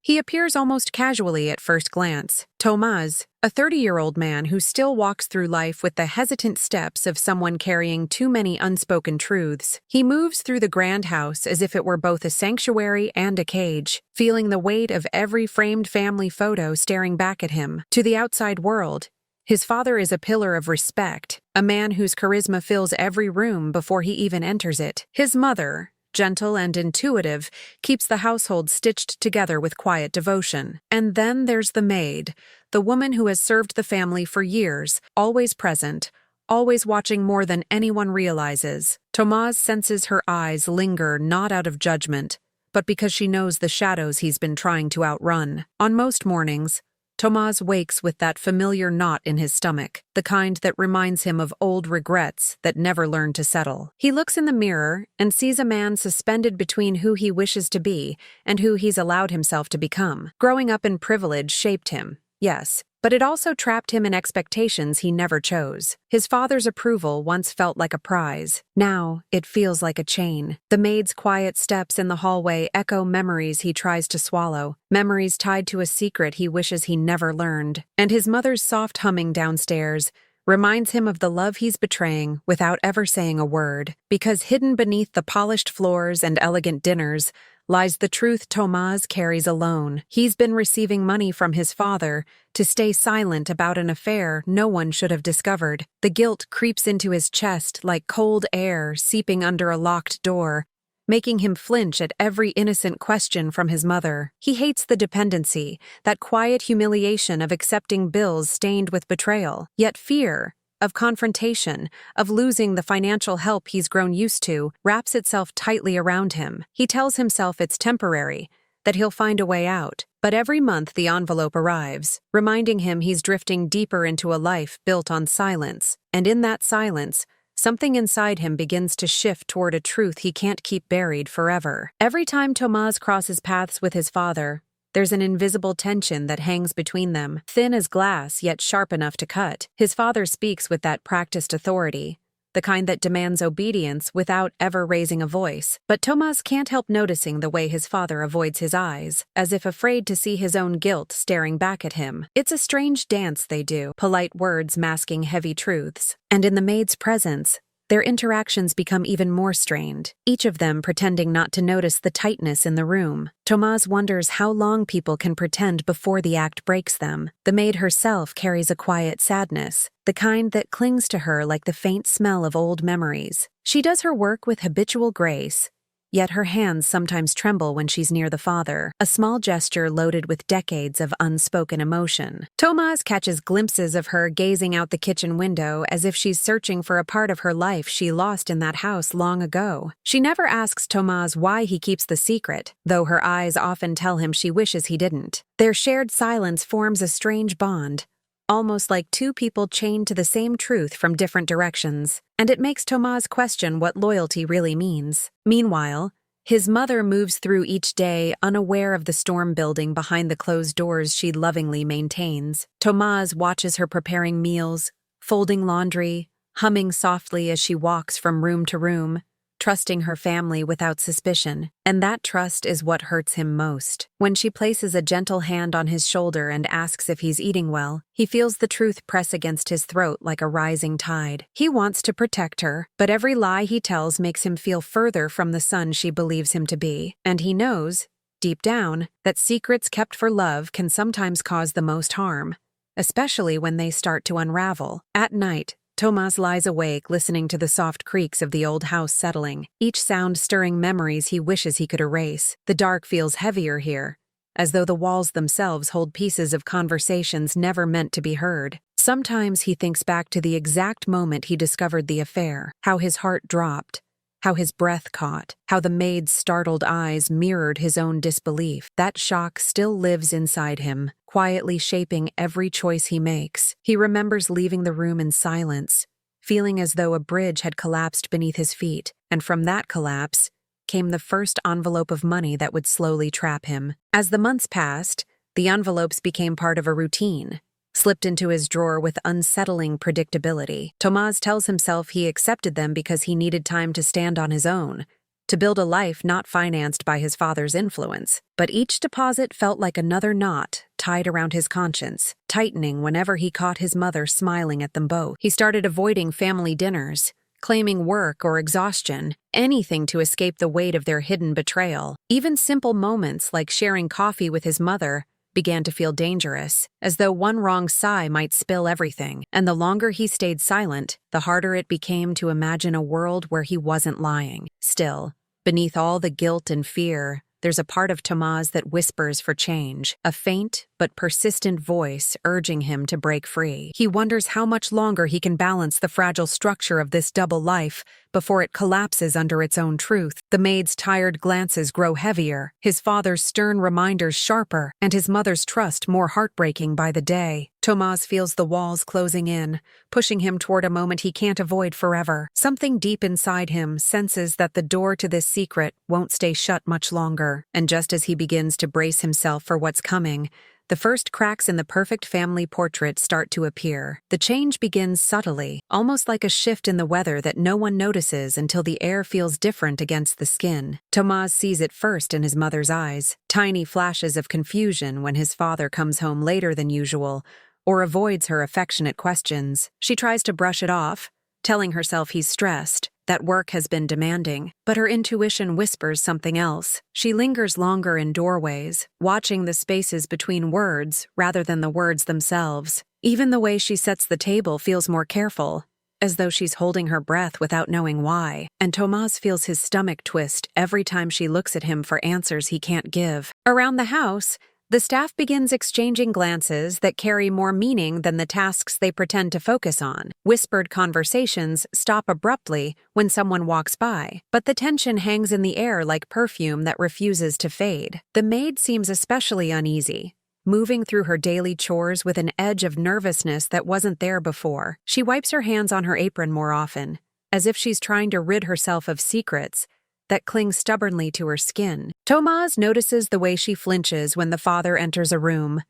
He appears almost casually at first glance. Thomáz, a 30-year-old man who still walks through life with the hesitant steps of someone carrying too many unspoken truths. He moves through the grand house as if it were both a sanctuary and a cage, feeling the weight of every framed family photo staring back at him. To the outside world, his father is a pillar of respect, a man whose charisma fills every room before he even enters it. His mother, gentle and intuitive, keeps the household stitched together with quiet devotion. And then there's the maid, the woman who has served the family for years, always present, always watching more than anyone realizes. Thomáz senses her eyes linger not out of judgment, but because she knows the shadows he's been trying to outrun. On most mornings, Thomáz wakes with that familiar knot in his stomach, the kind that reminds him of old regrets that never learned to settle. He looks in the mirror and sees a man suspended between who he wishes to be and who he's allowed himself to become. Growing up in privilege shaped him, yes, but it also trapped him in expectations he never chose. His father's approval once felt like a prize. Now, it feels like a chain. The maid's quiet steps in the hallway echo memories he tries to swallow, memories tied to a secret he wishes he never learned. And his mother's soft humming downstairs reminds him of the love he's betraying without ever saying a word. Because hidden beneath the polished floors and elegant dinners lies the truth Thomáz carries alone. He's been receiving money from his father to stay silent about an affair no one should have discovered. The guilt creeps into his chest like cold air seeping under a locked door, making him flinch at every innocent question from his mother. He hates the dependency, that quiet humiliation of accepting bills stained with betrayal. Yet fear of confrontation, of losing the financial help he's grown used to, wraps itself tightly around him. He tells himself it's temporary, that he'll find a way out. But every month the envelope arrives, reminding him he's drifting deeper into a life built on silence. And in that silence, something inside him begins to shift toward a truth he can't keep buried forever. Every time Thomáz crosses paths with his father, there's an invisible tension that hangs between them, thin as glass yet sharp enough to cut. His father speaks with that practiced authority, the kind that demands obedience without ever raising a voice. But Thomáz can't help noticing the way his father avoids his eyes, as if afraid to see his own guilt staring back at him. It's a strange dance they do, polite words masking heavy truths. And in the maid's presence, their interactions become even more strained, each of them pretending not to notice the tightness in the room. Thomáz wonders how long people can pretend before the act breaks them. The maid herself carries a quiet sadness, the kind that clings to her like the faint smell of old memories. She does her work with habitual grace, yet her hands sometimes tremble when she's near the father, a small gesture loaded with decades of unspoken emotion. Thomáz catches glimpses of her gazing out the kitchen window as if she's searching for a part of her life she lost in that house long ago. She never asks Thomáz why he keeps the secret, though her eyes often tell him she wishes he didn't. Their shared silence forms a strange bond, almost like two people chained to the same truth from different directions, and it makes Thomáz question what loyalty really means. Meanwhile, his mother moves through each day unaware of the storm building behind the closed doors she lovingly maintains. Thomáz watches her preparing meals, folding laundry, humming softly as she walks from room to room, trusting her family without suspicion, and that trust is what hurts him most. When she places a gentle hand on his shoulder and asks if he's eating well, he feels the truth press against his throat like a rising tide. He wants to protect her, but every lie he tells makes him feel further from the son she believes him to be, and he knows, deep down, that secrets kept for love can sometimes cause the most harm, especially when they start to unravel. At night, Thomáz lies awake listening to the soft creaks of the old house settling, each sound stirring memories he wishes he could erase. The dark feels heavier here, as though the walls themselves hold pieces of conversations never meant to be heard. Sometimes he thinks back to the exact moment he discovered the affair, how his heart dropped, how his breath caught, how the maid's startled eyes mirrored his own disbelief. That shock still lives inside him, quietly shaping every choice he makes. He remembers leaving the room in silence, feeling as though a bridge had collapsed beneath his feet, and from that collapse came the first envelope of money that would slowly trap him. As the months passed, the envelopes became part of a routine, slipped into his drawer with unsettling predictability. Thomáz tells himself he accepted them because he needed time to stand on his own, to build a life not financed by his father's influence. But each deposit felt like another knot tied around his conscience, tightening whenever he caught his mother smiling at them both. He started avoiding family dinners, claiming work or exhaustion, anything to escape the weight of their hidden betrayal. Even simple moments like sharing coffee with his mother began to feel dangerous, as though one wrong sigh might spill everything. And the longer he stayed silent, the harder it became to imagine a world where he wasn't lying. Still, beneath all the guilt and fear, there's a part of Thomáz that whispers for change, a faint but persistent voice urging him to break free. He wonders how much longer he can balance the fragile structure of this double life before it collapses under its own truth. The maid's tired glances grow heavier, his father's stern reminders sharper, and his mother's trust more heartbreaking by the day. Thomáz feels the walls closing in, pushing him toward a moment he can't avoid forever. Something deep inside him senses that the door to this secret won't stay shut much longer. And just as he begins to brace himself for what's coming, the first cracks in the perfect family portrait start to appear. The change begins subtly, almost like a shift in the weather that no one notices until the air feels different against the skin. Thomáz sees it first in his mother's eyes, tiny flashes of confusion when his father comes home later than usual, or avoids her affectionate questions. She tries to brush it off, telling herself he's stressed, that work has been demanding, but her intuition whispers something else. She lingers longer in doorways, watching the spaces between words rather than the words themselves. Even the way she sets the table feels more careful, as though she's holding her breath without knowing why. And Thomáz feels his stomach twist every time she looks at him for answers he can't give. Around the house, the staff begins exchanging glances that carry more meaning than the tasks they pretend to focus on. Whispered conversations stop abruptly when someone walks by, but the tension hangs in the air like perfume that refuses to fade. The maid seems especially uneasy, moving through her daily chores with an edge of nervousness that wasn't there before. She wipes her hands on her apron more often, as if she's trying to rid herself of secrets that cling stubbornly to her skin. Thomáz notices the way she flinches when the father enters a room,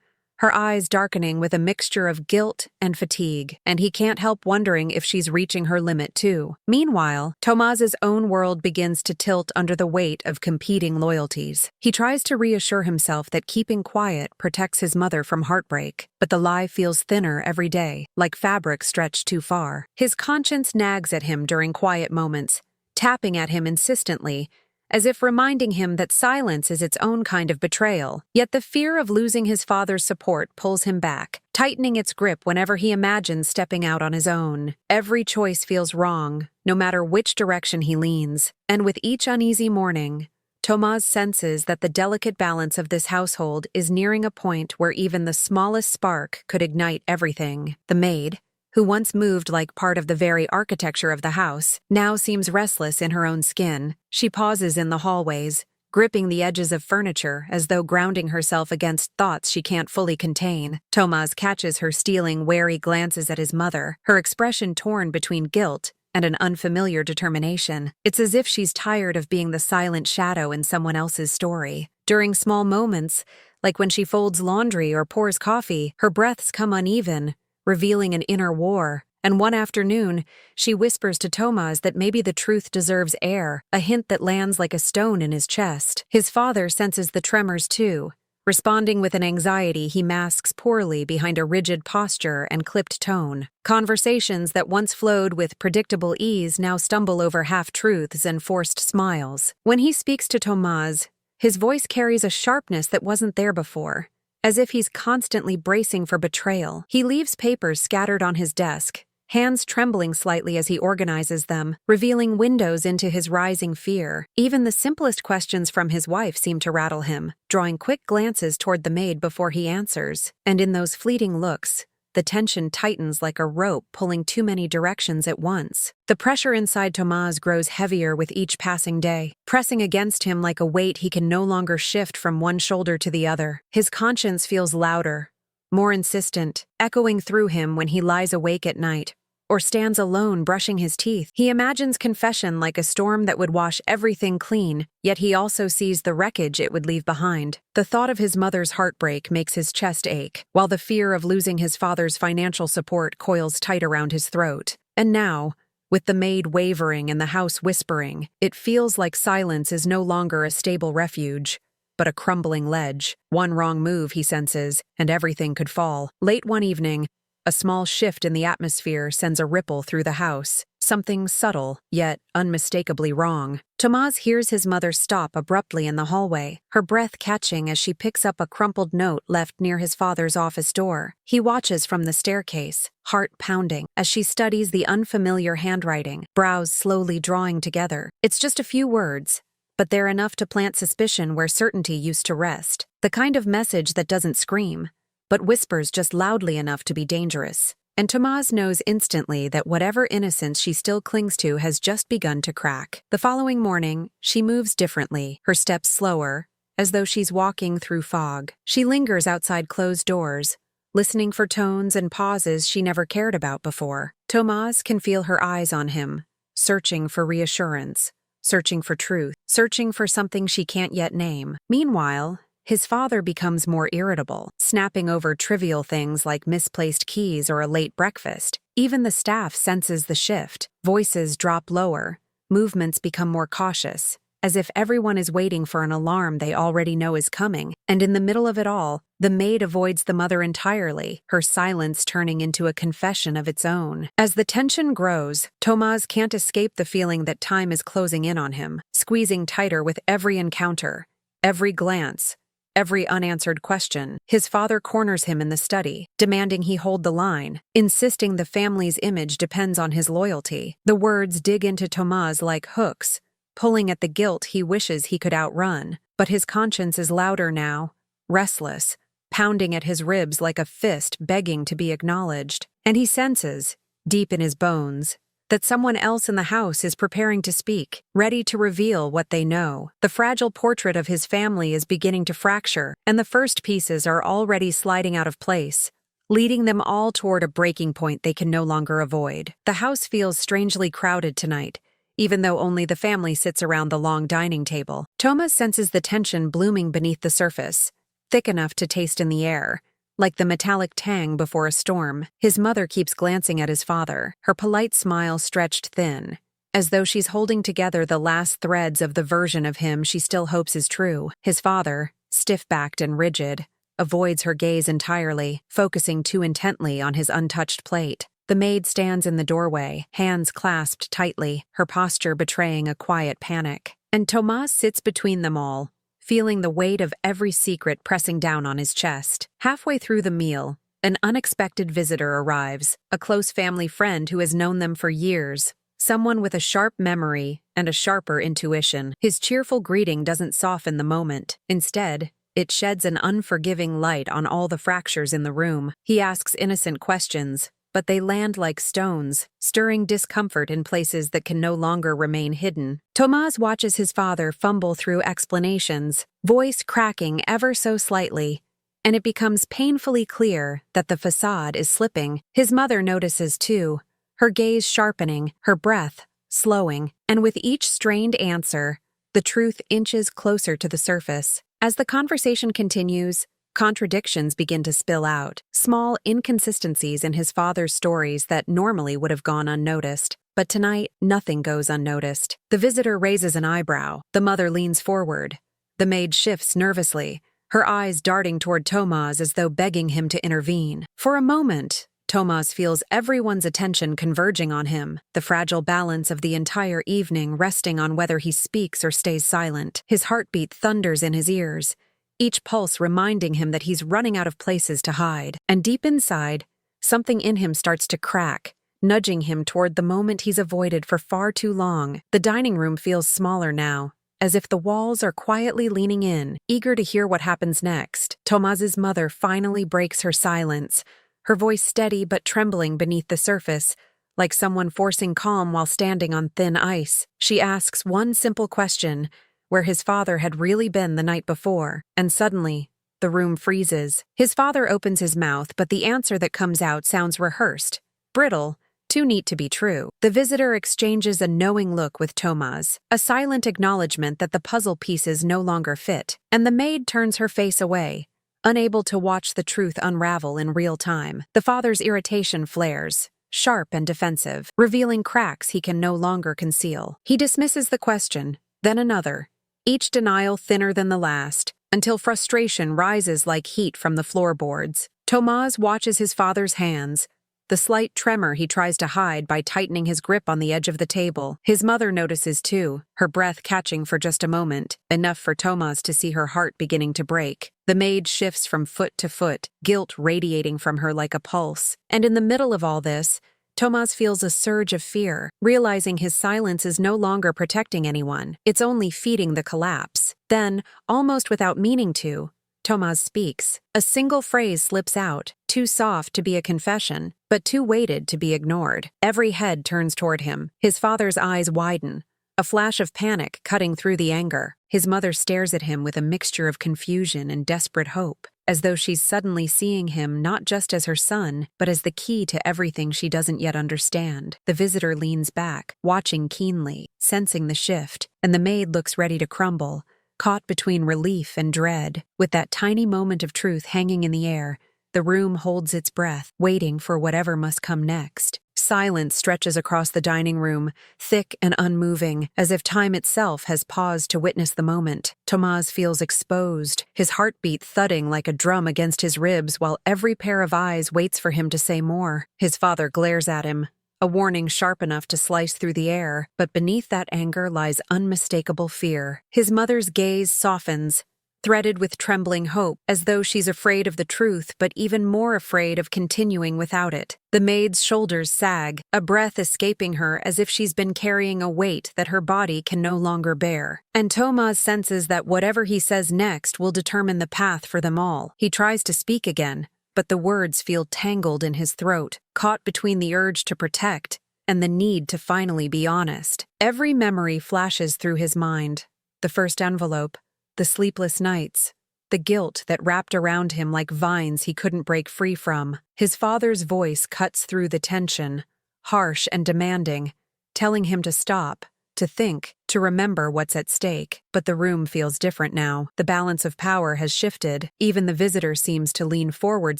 her eyes darkening with a mixture of guilt and fatigue, and he can't help wondering if she's reaching her limit too. Meanwhile, Thomáz's own world begins to tilt under the weight of competing loyalties. He tries to reassure himself that keeping quiet protects his mother from heartbreak, but the lie feels thinner every day, like fabric stretched too far. His conscience nags at him during quiet moments, tapping at him insistently, as if reminding him that silence is its own kind of betrayal. Yet the fear of losing his father's support pulls him back, tightening its grip whenever he imagines stepping out on his own. Every choice feels wrong, no matter which direction he leans. And with each uneasy morning, Thomáz senses that the delicate balance of this household is nearing a point where even the smallest spark could ignite everything. The maid, who once moved like part of the very architecture of the house, now seems restless in her own skin. She pauses in the hallways, gripping the edges of furniture as though grounding herself against thoughts she can't fully contain. Thomáz catches her stealing wary glances at his mother, her expression torn between guilt and an unfamiliar determination. It's as if she's tired of being the silent shadow in someone else's story. During small moments, like when she folds laundry or pours coffee, her breaths come uneven, revealing an inner war. And one afternoon, she whispers to Thomáz that maybe the truth deserves air, a hint that lands like a stone in his chest. His father senses the tremors too, responding with an anxiety he masks poorly behind a rigid posture and clipped tone. Conversations that once flowed with predictable ease now stumble over half-truths and forced smiles. When he speaks to Thomáz, his voice carries a sharpness that wasn't there before, as if he's constantly bracing for betrayal. He leaves papers scattered on his desk, hands trembling slightly as he organizes them, revealing windows into his rising fear. Even the simplest questions from his wife seem to rattle him, drawing quick glances toward the maid before he answers. And in those fleeting looks, the tension tightens like a rope pulling too many directions at once. The pressure inside Thomáz grows heavier with each passing day, pressing against him like a weight he can no longer shift from one shoulder to the other. His conscience feels louder, more insistent, echoing through him when he lies awake at night, or stands alone brushing his teeth. He imagines confession like a storm that would wash everything clean, yet he also sees the wreckage it would leave behind. The thought of his mother's heartbreak makes his chest ache, while the fear of losing his father's financial support coils tight around his throat. And now, With the maid wavering and the house whispering, it feels like silence is no longer a stable refuge, but a crumbling ledge. One wrong move, he senses, and everything could fall. Late one evening, a small shift in the atmosphere sends a ripple through the house. Something subtle, yet unmistakably wrong. Thomáz hears his mother stop abruptly in the hallway, her breath catching as she picks up a crumpled note left near his father's office door. He watches from the staircase, heart pounding, as she studies the unfamiliar handwriting, brows slowly drawing together. It's just a few words, but they're enough to plant suspicion where certainty used to rest. The kind of message that doesn't scream, but whispers just loudly enough to be dangerous. And Thomáz knows instantly that whatever innocence she still clings to has just begun to crack. The following morning, she moves differently, her steps slower, as though she's walking through fog. She lingers outside closed doors, listening for tones and pauses she never cared about before. Thomáz can feel her eyes on him, searching for reassurance, searching for truth, searching for something she can't yet name. Meanwhile, his father becomes more irritable, snapping over trivial things like misplaced keys or a late breakfast. Even the staff senses the shift. Voices drop lower, movements become more cautious, as if everyone is waiting for an alarm they already know is coming. And in the middle of it all, the maid avoids the mother entirely, her silence turning into a confession of its own. As the tension grows, Thomáz can't escape the feeling that time is closing in on him, squeezing tighter with every encounter, every glance, every unanswered question. His father corners him in the study, demanding he hold the line, insisting the family's image depends on his loyalty. The words dig into Thomáz like hooks, pulling at the guilt he wishes he could outrun. But his conscience is louder now, restless, pounding at his ribs like a fist begging to be acknowledged. And he senses, deep in his bones, that someone else in the house is preparing to speak, ready to reveal what they know. The fragile portrait of his family is beginning to fracture, and the first pieces are already sliding out of place, leading them all toward a breaking point they can no longer avoid. The house feels strangely crowded tonight, even though only the family sits around the long dining table. Thomáz senses the tension blooming beneath the surface, thick enough to taste in the air, like the metallic tang before a storm. His mother keeps glancing at his father, her polite smile stretched thin, as though she's holding together the last threads of the version of him she still hopes is true. His father, stiff-backed and rigid, avoids her gaze entirely, focusing too intently on his untouched plate. The maid stands in the doorway, hands clasped tightly, her posture betraying a quiet panic. And Thomáz sits between them all, feeling the weight of every secret pressing down on his chest. Halfway through the meal, an unexpected visitor arrives, a close family friend who has known them for years, someone with a sharp memory and a sharper intuition. His cheerful greeting doesn't soften the moment. Instead, it sheds an unforgiving light on all the fractures in the room. He asks innocent questions, but they land like stones, stirring discomfort in places that can no longer remain hidden. Thomáz watches his father fumble through explanations, voice cracking ever so slightly, and it becomes painfully clear that the facade is slipping. His mother notices too, her gaze sharpening, her breath slowing, and with each strained answer, the truth inches closer to the surface. As the conversation continues, contradictions begin to spill out, small inconsistencies in his father's stories that normally would have gone unnoticed. But tonight, nothing goes unnoticed. The visitor raises an eyebrow. The mother leans forward. The maid shifts nervously, her eyes darting toward Thomáz as though begging him to intervene. For a moment, Thomáz feels everyone's attention converging on him, the fragile balance of the entire evening resting on whether he speaks or stays silent. His heartbeat thunders in his ears, each pulse reminding him that he's running out of places to hide. And deep inside, something in him starts to crack, nudging him toward the moment he's avoided for far too long. The dining room feels smaller now, as if the walls are quietly leaning in, eager to hear what happens next. Thomász's mother finally breaks her silence, her voice steady but trembling beneath the surface, like someone forcing calm while standing on thin ice. She asks one simple question, where his father had really been the night before, and suddenly, the room freezes. His father opens his mouth, but the answer that comes out sounds rehearsed, brittle, too neat to be true. The visitor exchanges a knowing look with Thomáz, a silent acknowledgement that the puzzle pieces no longer fit, and the maid turns her face away, unable to watch the truth unravel in real time. The father's irritation flares, sharp and defensive, revealing cracks he can no longer conceal. He dismisses the question, then another, each denial thinner than the last, until frustration rises like heat from the floorboards. Thomáz watches his father's hands, the slight tremor he tries to hide by tightening his grip on the edge of the table. His mother notices too, her breath catching for just a moment, enough for Thomáz to see her heart beginning to break. The maid shifts from foot to foot, guilt radiating from her like a pulse. And in the middle of all this, Thomáz feels a surge of fear, realizing his silence is no longer protecting anyone. It's only feeding the collapse. Then, almost without meaning to, Thomáz speaks. A single phrase slips out, too soft to be a confession, but too weighted to be ignored. Every head turns toward him. His father's eyes widen, a flash of panic cutting through the anger. His mother stares at him with a mixture of confusion and desperate hope, as though she's suddenly seeing him not just as her son, but as the key to everything she doesn't yet understand. The visitor leans back, watching keenly, sensing the shift, and the maid looks ready to crumble, caught between relief and dread. With that tiny moment of truth hanging in the air, the room holds its breath, waiting for whatever must come next. Silence stretches across the dining room, thick and unmoving, as if time itself has paused to witness the moment. Thomáz feels exposed, his heartbeat thudding like a drum against his ribs while every pair of eyes waits for him to say more. His father glares at him, a warning sharp enough to slice through the air, but beneath that anger lies unmistakable fear. His mother's gaze softens, threaded with trembling hope, as though she's afraid of the truth but even more afraid of continuing without it. The maid's shoulders sag, a breath escaping her as if she's been carrying a weight that her body can no longer bear. And Thomáz senses that whatever he says next will determine the path for them all. He tries to speak again, but the words feel tangled in his throat, caught between the urge to protect and the need to finally be honest. Every memory flashes through his mind. The first envelope, the sleepless nights, the guilt that wrapped around him like vines he couldn't break free from. His father's voice cuts through the tension, harsh and demanding, telling him to stop, to think, to remember what's at stake. But the room feels different now. The balance of power has shifted. Even the visitor seems to lean forward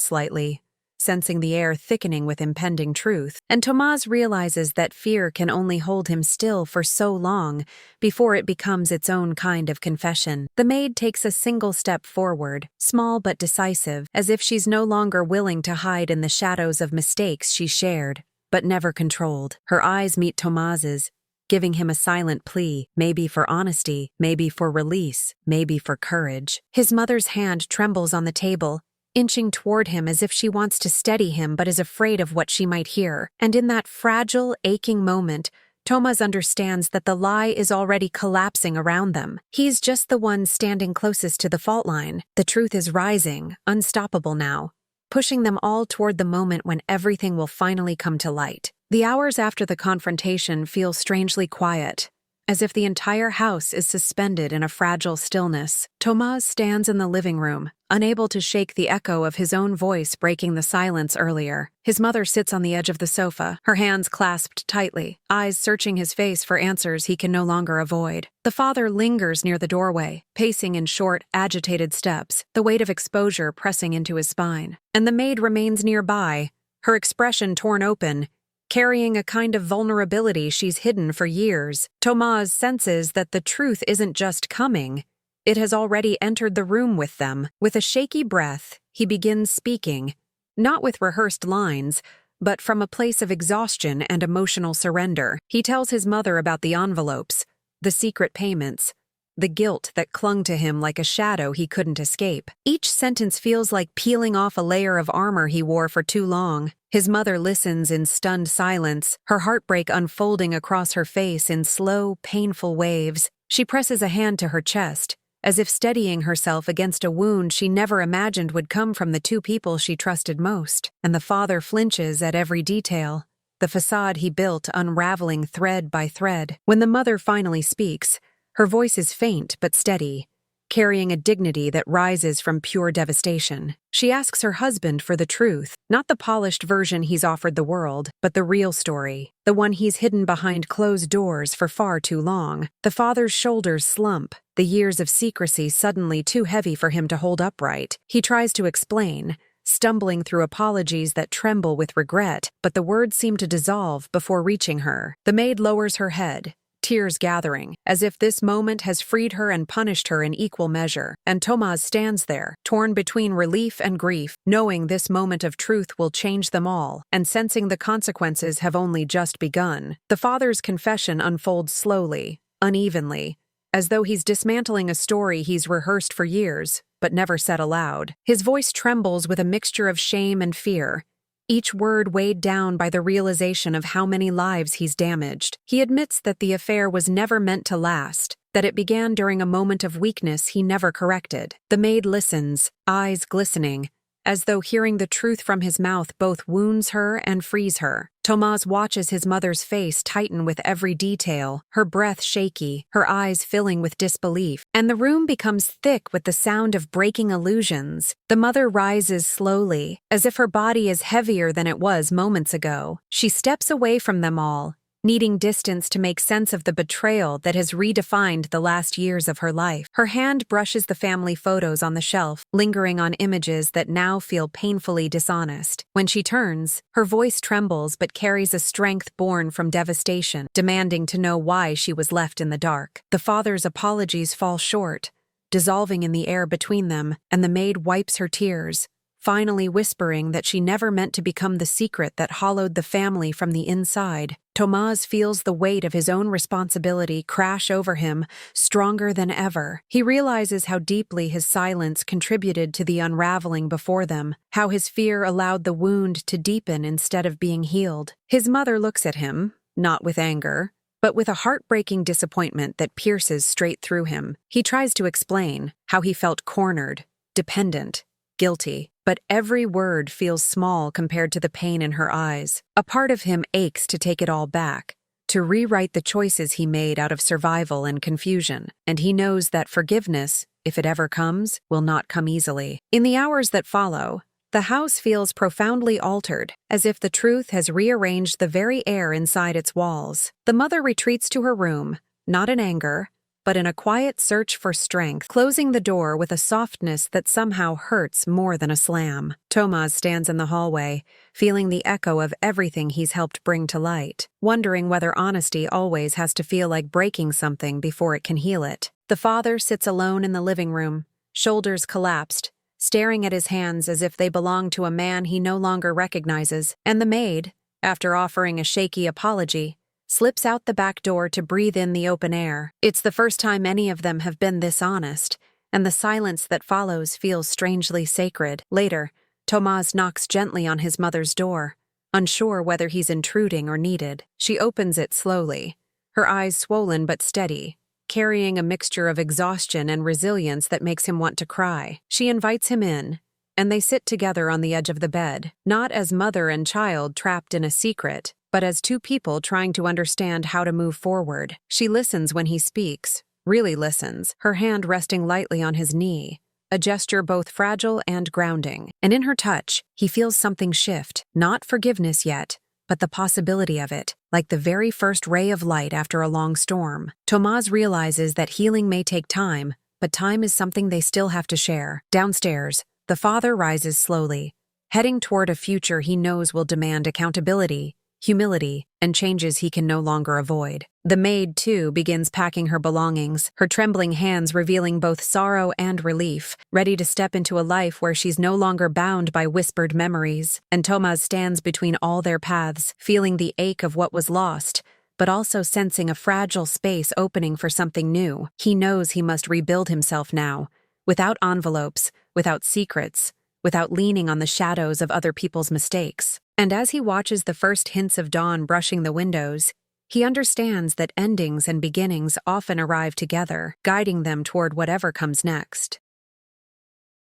slightly, sensing the air thickening with impending truth. And Thomáz realizes that fear can only hold him still for so long before it becomes its own kind of confession. The maid takes a single step forward, small but decisive, as if she's no longer willing to hide in the shadows of mistakes she shared, but never controlled. Her eyes meet Thomáz's, giving him a silent plea, maybe for honesty, maybe for release, maybe for courage. His mother's hand trembles on the table, inching toward him as if she wants to steady him but is afraid of what she might hear. And in that fragile, aching moment, Thomáz understands that the lie is already collapsing around them. He's just the one standing closest to the fault line. The truth is rising, unstoppable now, pushing them all toward the moment when everything will finally come to light. The hours after the confrontation feel strangely quiet, as if the entire house is suspended in a fragile stillness. Thomáz stands in the living room, unable to shake the echo of his own voice breaking the silence earlier. His mother sits on the edge of the sofa, her hands clasped tightly, eyes searching his face for answers he can no longer avoid. The father lingers near the doorway, pacing in short, agitated steps, the weight of exposure pressing into his spine. And the maid remains nearby, her expression torn open, carrying a kind of vulnerability she's hidden for years. Thomáz senses that the truth isn't just coming, it has already entered the room with them. With a shaky breath, he begins speaking, not with rehearsed lines, but from a place of exhaustion and emotional surrender. He tells his mother about the envelopes, the secret payments, the guilt that clung to him like a shadow he couldn't escape. Each sentence feels like peeling off a layer of armor he wore for too long. His mother listens in stunned silence, her heartbreak unfolding across her face in slow, painful waves. She presses a hand to her chest, as if steadying herself against a wound she never imagined would come from the two people she trusted most. And the father flinches at every detail, the facade he built unraveling thread by thread. When the mother finally speaks, her voice is faint but steady, carrying a dignity that rises from pure devastation. She asks her husband for the truth, not the polished version he's offered the world, but the real story, the one he's hidden behind closed doors for far too long. The father's shoulders slump, the years of secrecy suddenly too heavy for him to hold upright. He tries to explain, stumbling through apologies that tremble with regret, but the words seem to dissolve before reaching her. The maid lowers her head, tears gathering, as if this moment has freed her and punished her in equal measure. And Thomáz stands there, torn between relief and grief, knowing this moment of truth will change them all, and sensing the consequences have only just begun. The father's confession unfolds slowly, unevenly, as though he's dismantling a story he's rehearsed for years, but never said aloud. His voice trembles with a mixture of shame and fear, each word weighed down by the realization of how many lives he's damaged. He admits that the affair was never meant to last, that it began during a moment of weakness he never corrected. The maid listens, eyes glistening, as though hearing the truth from his mouth both wounds her and frees her. Thomáz watches his mother's face tighten with every detail, her breath shaky, her eyes filling with disbelief, and the room becomes thick with the sound of breaking illusions. The mother rises slowly, as if her body is heavier than it was moments ago. She steps away from them all, needing distance to make sense of the betrayal that has redefined the last years of her life. Her hand brushes the family photos on the shelf, lingering on images that now feel painfully dishonest. When she turns, her voice trembles but carries a strength born from devastation, demanding to know why she was left in the dark. The father's apologies fall short, dissolving in the air between them, and the maid wipes her tears, finally whispering that she never meant to become the secret that hollowed the family from the inside. Thomáz feels the weight of his own responsibility crash over him, stronger than ever. He realizes how deeply his silence contributed to the unraveling before them, how his fear allowed the wound to deepen instead of being healed. His mother looks at him, not with anger, but with a heartbreaking disappointment that pierces straight through him. He tries to explain how he felt cornered, dependent, guilty, but every word feels small compared to the pain in her eyes. A part of him aches to take it all back, to rewrite the choices he made out of survival and confusion, and he knows that forgiveness, if it ever comes, will not come easily. In the hours that follow, the house feels profoundly altered, as if the truth has rearranged the very air inside its walls. The mother retreats to her room, not in anger, but in a quiet search for strength, closing the door with a softness that somehow hurts more than a slam. Thomáz stands in the hallway, feeling the echo of everything he's helped bring to light, wondering whether honesty always has to feel like breaking something before it can heal it. The father sits alone in the living room, shoulders collapsed, staring at his hands as if they belong to a man he no longer recognizes, and the maid, after offering a shaky apology, slips out the back door to breathe in the open air. It's the first time any of them have been this honest, and the silence that follows feels strangely sacred. Later, Thomáz knocks gently on his mother's door, unsure whether he's intruding or needed. She opens it slowly, her eyes swollen but steady, carrying a mixture of exhaustion and resilience that makes him want to cry. She invites him in, and they sit together on the edge of the bed, not as mother and child trapped in a secret, but as two people trying to understand how to move forward. She listens when he speaks, really listens, her hand resting lightly on his knee, a gesture both fragile and grounding. And in her touch, he feels something shift, not forgiveness yet, but the possibility of it, like the very first ray of light after a long storm. Thomáz realizes that healing may take time, but time is something they still have to share. Downstairs, the father rises slowly, heading toward a future he knows will demand accountability, humility, and changes he can no longer avoid. The maid, too, begins packing her belongings, her trembling hands revealing both sorrow and relief, ready to step into a life where she's no longer bound by whispered memories. And Thomáz stands between all their paths, feeling the ache of what was lost, but also sensing a fragile space opening for something new. He knows he must rebuild himself now, without envelopes, without secrets, without leaning on the shadows of other people's mistakes. And as he watches the first hints of dawn brushing the windows, he understands that endings and beginnings often arrive together, guiding them toward whatever comes next.